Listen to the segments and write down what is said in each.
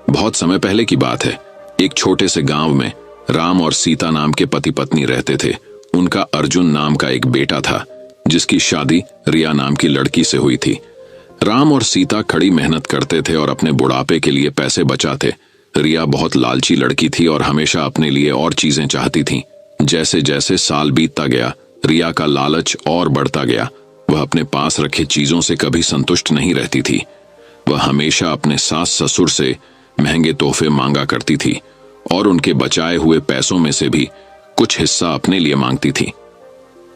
बहुत समय पहले की बात है। एक छोटे से गांव में राम और सीता नाम के पति पत्नी रहते थे। उनका अर्जुन नाम का एक बेटा था, जिसकी शादी रिया नाम की लड़की से हुई थी। राम और सीता कड़ी मेहनत करते थे और अपने बुढ़ापे के लिए पैसे बचाते। रिया बहुत लालची लड़की थी और हमेशा अपने लिए और चीजें चाहती थी। जैसे जैसे साल बीतता गया, रिया का लालच और बढ़ता गया। वह अपने पास रखे चीजों से कभी संतुष्ट नहीं रहती थी। वह हमेशा अपने सास ससुर से महंगे तोहफे मांगा करती थी और उनके बचाए हुए पैसों में से भी कुछ हिस्सा अपने लिए मांगती थी।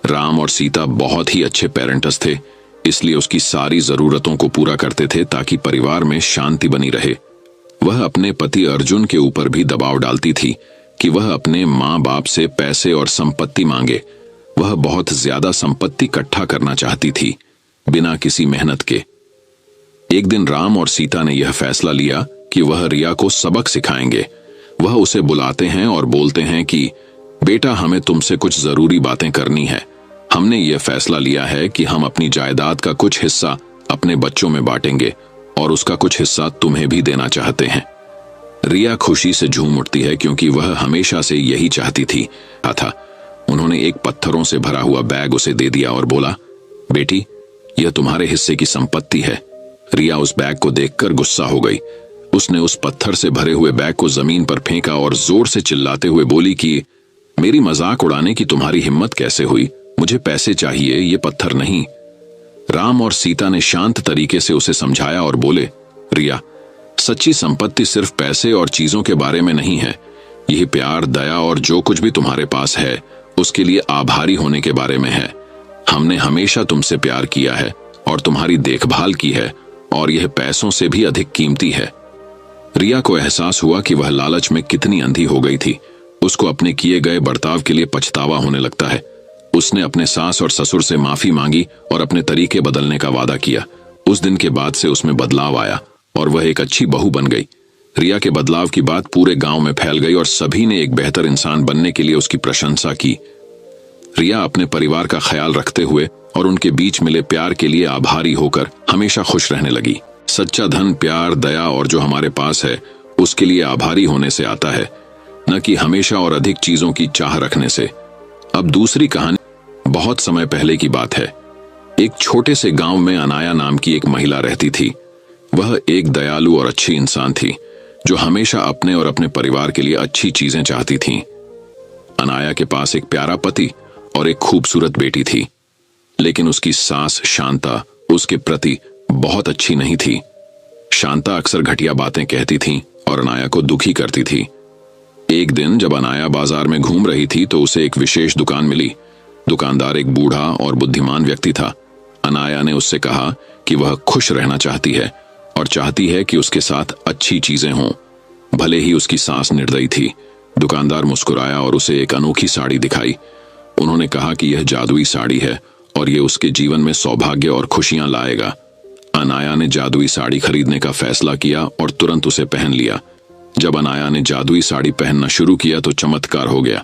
राम और सीता बहुत ही अच्छे पेरेंट्स थे, इसलिए उसकी सारी जरूरतों को पूरा करते थे ताकि परिवार में शांति बनी रहे। वह अपने पति अर्जुन के ऊपर भी दबाव डालती थी कि वह अपने माँ बाप से पैसे और संपत्ति मांगे। वह बहुत ज्यादा संपत्ति इकट्ठा करना चाहती थी, बिना किसी मेहनत के। एक दिन राम और सीता ने यह फैसला लिया कि वह रिया को सबक सिखाएंगे। वह उसे बुलाते हैं और बोलते हैं कि बेटा, हमें तुमसे कुछ जरूरी बातें करनी है। हमने यह फैसला लिया है कि हम अपनी जायदाद का कुछ हिस्सा अपने बच्चों में बांटेंगे और उसका कुछ हिस्सा तुम्हें भी देना चाहते हैं। रिया खुशी से झूम उठती है क्योंकि वह हमेशा से यही चाहती थी। उन्होंने एक पत्थरों से भरा हुआ बैग उसे दे दिया और बोला, बेटी, यह तुम्हारे हिस्से की संपत्ति है। रिया उस बैग को देखकर गुस्सा हो गई। उसने उस पत्थर से भरे हुए बैग को जमीन पर फेंका और जोर से चिल्लाते हुए बोली कि मेरी मजाक उड़ाने की तुम्हारी हिम्मत कैसे हुई? मुझे पैसे चाहिए, ये पत्थर नहीं। राम और सीता ने शांत तरीके से उसे समझाया और बोले, रिया, सच्ची संपत्ति सिर्फ पैसे और चीजों के बारे में नहीं है। यह प्यार, दया और जो कुछ भी तुम्हारे पास है उसके लिए आभारी होने के बारे में है। हमने हमेशा तुमसे प्यार किया है और तुम्हारी देखभाल की है और यह पैसों से भी अधिक कीमती है। रिया को एहसास हुआ कि वह लालच में कितनी अंधी हो गई थी। उसको अपने किए गए बर्ताव के लिए पछतावा होने लगता है। उसने अपने सास और ससुर से माफी मांगी और अपने तरीके बदलने का वादा किया। उस दिन के बाद से उसमें बदलाव आया और वह एक अच्छी बहू बन गई। रिया के बदलाव की बात पूरे गांव में फैल गई और सभी ने एक बेहतर इंसान बनने के लिए उसकी प्रशंसा की। रिया अपने परिवार का ख्याल रखते हुए और उनके बीच मिले प्यार के लिए आभारी होकर हमेशा खुश रहने लगी। सच्चा धन प्यार, दया और जो हमारे पास है उसके लिए आभारी होने से आता है, न कि हमेशा और अधिक चीजों की चाह रखने से। अब दूसरी कहानी बहुत समय पहले की बात है। एक छोटे से गांव में अनाया नाम की एक महिला रहती थी। वह एक दयालु और अच्छी इंसान थी जो हमेशा अपने और अपने परिवार के लिए अच्छी चीजें चाहती थी। अनाया के पास एक प्यारा पति और एक खूबसूरत बेटी थी, लेकिन उसकी सास शांता उसके प्रति बहुत अच्छी नहीं थी। शांता अक्सर घटिया बातें कहती थी और अनाया को दुखी करती थी। एक दिन जब अनाया बाजार में घूम रही थी तो उसे एक विशेष दुकान मिली। दुकानदार एक बूढ़ा और बुद्धिमान व्यक्ति था। अनाया ने उससे कहा कि वह खुश रहना चाहती है और चाहती है कि उसके साथ अच्छी चीजें हों, भले ही उसकी सास निर्दयी थी। दुकानदार मुस्कुराया और उसे एक अनोखी साड़ी दिखाई। उन्होंने कहा कि यह जादुई साड़ी है और यह उसके जीवन में सौभाग्य और खुशियां लाएगा। अनाया ने जादुई साड़ी खरीदने का फैसला किया और तुरंत उसे पहन लिया। जब अनाया ने जादुई साड़ी पहनना शुरू किया तो चमत्कार हो गया।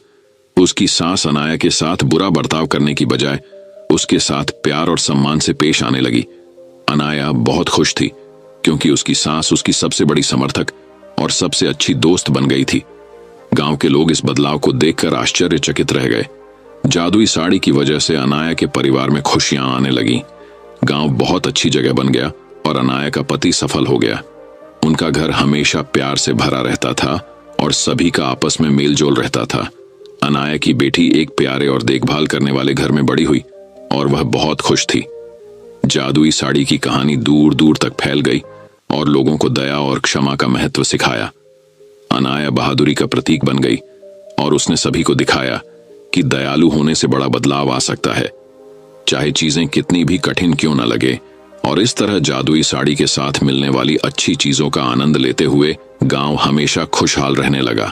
उसकी सास अनाया के साथ बुरा बर्ताव करने की बजाय उसके साथ प्यार और सम्मान से पेश आने लगी। अनाया बहुत खुश थी क्योंकि उसकी सास उसकी सबसे बड़ी समर्थक और सबसे अच्छी दोस्त बन गई थी। गांव के लोग इस बदलाव को देखकर आश्चर्यचकित रह गए। जादुई साड़ी की वजह से अनाया के परिवार में खुशियां आने लगी। गांव बहुत अच्छी जगह बन गया और अनाया का पति सफल हो गया। उनका घर हमेशा प्यार से भरा रहता था और सभी का आपस में मेलजोल रहता था। अनाया की बेटी एक प्यारे और देखभाल करने वाले घर में बड़ी हुई और वह बहुत खुश थी। जादुई साड़ी की कहानी दूर दूर तक फैल गई और लोगों को दया और क्षमा का महत्व सिखाया। अनाया बहादुरी का प्रतीक बन गई और उसने सभी को दिखाया कि दयालु होने से बड़ा बदलाव आ सकता है, चाहे चीजें कितनी भी कठिन क्यों न लगे। और इस तरह जादुई साड़ी के साथ मिलने वाली अच्छी चीजों का आनंद लेते हुए गांव हमेशा खुशहाल रहने लगा।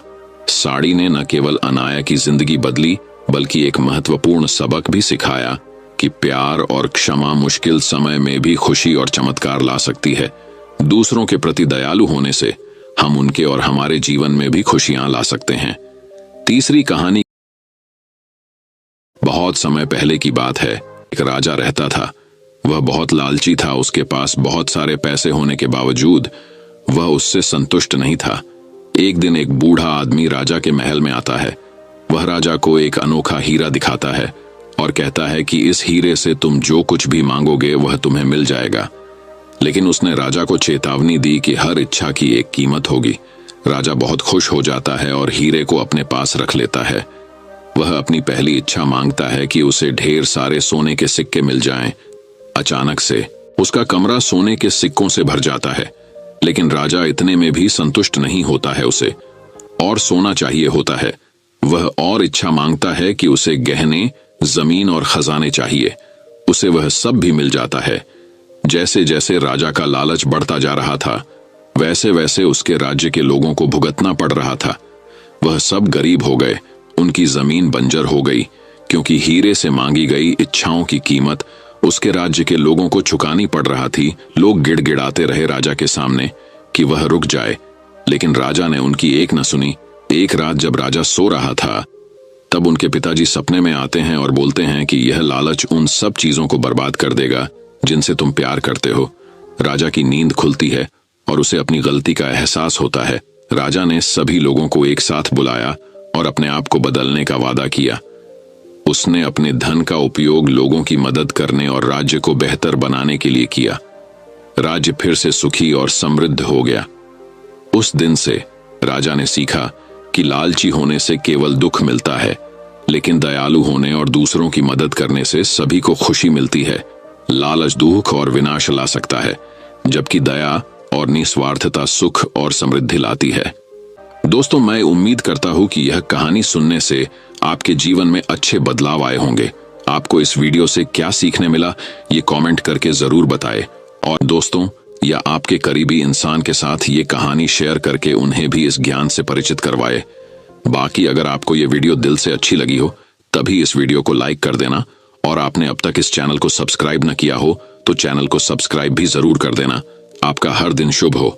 साड़ी ने न केवल अनाया की जिंदगी बदली बल्कि एक महत्वपूर्ण सबक भी सिखाया कि प्यार और क्षमा मुश्किल समय में भी खुशी और चमत्कार ला सकती है। दूसरों के प्रति दयालु होने से हम उनके और हमारे जीवन में भी खुशियां ला सकते हैं। तीसरी कहानी बहुत समय पहले की बात है। एक राजा रहता था। वह बहुत लालची था। उसके पास बहुत सारे पैसे होने के बावजूद वह उससे संतुष्ट नहीं था। एक दिन एक बूढ़ा आदमी राजा के महल में आता है। वह राजा को एक अनोखा हीरा दिखाता है और कहता है कि इस हीरे से तुम जो कुछ भी मांगोगे वह तुम्हें मिल जाएगा। लेकिन उसने राजा को चेतावनी दी कि हर इच्छा की एक कीमत होगी। राजा बहुत खुश हो जाता है और हीरे को अपने पास रख लेता है। वह अपनी पहली इच्छा मांगता है कि उसे ढेर सारे सोने के सिक्के मिल जाएं। अचानक से उसका कमरा सोने के सिक्कों से भर जाता है, लेकिन राजा इतने में भी संतुष्ट नहीं होता है। उसे और सोना चाहिए होता है। वह और इच्छा मांगता है कि उसे गहने, जमीन और खजाने चाहिए। उसे वह सब भी मिल जाता है। जैसे जैसे राजा का लालच बढ़ता जा रहा था, वैसे वैसे उसके राज्य के लोगों को भुगतना पड़ रहा था। वह सब गरीब हो गए। उनकी जमीन बंजर हो गई, क्योंकि हीरे से मांगी गई इच्छाओं की कीमत उसके राज्य के लोगों को चुकानी पड़ रहा थी। लोग गिड़गिड़ाते रहे राजा के सामने कि वह रुक जाए, लेकिन राजा ने उनकी एक न सुनी। एक रात जब राजा सो रहा था, तब उनके पिताजी सपने में आते हैं और बोलते हैं कि यह लालच उन सब चीजों को बर्बाद कर देगा जिनसे तुम प्यार करते हो। राजा की नींद खुलती है और उसे अपनी गलती का एहसास होता है। राजा ने सभी लोगों को एक साथ बुलाया और अपने आप को बदलने का वादा किया। उसने अपने धन का उपयोग लोगों की मदद करने और राज्य को बेहतर बनाने के लिए किया। राज्य फिर से सुखी और समृद्ध हो गया। उस दिन से राजा ने सीखा कि लालची होने से केवल दुख मिलता है, लेकिन दयालु होने और दूसरों की मदद करने से सभी को खुशी मिलती है। लालच दुख और विनाश ला सकता है, जबकि दया और निस्वार्थता सुख और समृद्धि लाती है। दोस्तों, मैं उम्मीद करता हूं कि यह कहानी सुनने से आपके जीवन में अच्छे बदलाव आए होंगे। आपको इस वीडियो से क्या सीखने मिला, ये कमेंट करके जरूर बताएं। और दोस्तों या आपके करीबी इंसान के साथ ये कहानी शेयर करके उन्हें भी इस ज्ञान से परिचित करवाएं। बाकी अगर आपको ये वीडियो दिल से अच्छी लगी हो, तभी इस वीडियो को लाइक कर देना, और आपने अब तक इस चैनल को सब्सक्राइब न किया हो तो चैनल को सब्सक्राइब भी जरूर कर देना। आपका हर दिन शुभ हो।